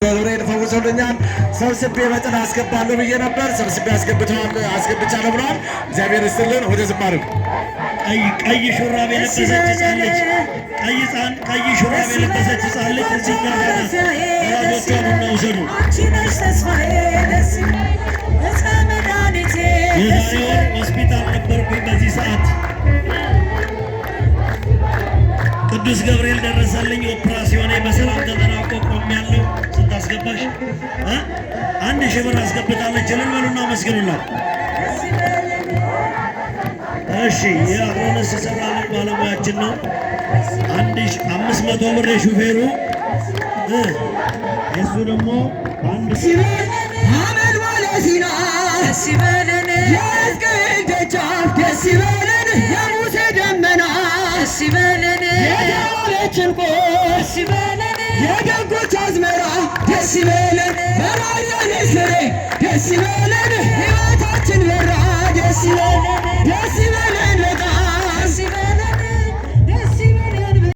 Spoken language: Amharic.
ገብርኤል ፈውሶልኛል። ሰብስቤ በጥላ አስገባለሁ ብዬ ነበር። ሰብስቤ አስገብቻለሁ ብለዋል። እግዚአብሔር ይስጥልን። ወደ ዝማሬው ቀይ ሹራብ የለበሰች ሕፃን ልጅ ቀይ ሹራብ የለበሰች ሕፃን ልጅ እዚህ ጋር ወላጆቿን እናውሰዱ። የዛሬ ወር ሆስፒታል ነበርኩኝ። በዚህ ሰዓት ቅዱስ ገብርኤል ደረሰልኝ። ኦፕራሲዮኔ በሰላም ተጠናቆ ቆሜያለሁ። ስንት አስገባሽ? 1000 ብር አስገብታለች። እልል በሉና መስግኑላት። እሺ የአሮንስ ሰራልን ባለሙያችን ነው። 1500 ብር የሹፌሩ የሱ ደግሞ አንድ አመል ባለሲና ደስ ይበለን፣ የሕዝቅኤል ደጃፍ ደስ ይበለን፣ የሙሴ ደመና ደስ ይበለን፣ የዳዊት እንቁ ደስ ይበለን፣ የደጎች አዝመራ ደስ ይበለን፣ በራእየ ንስሬ ደስ ይበለን።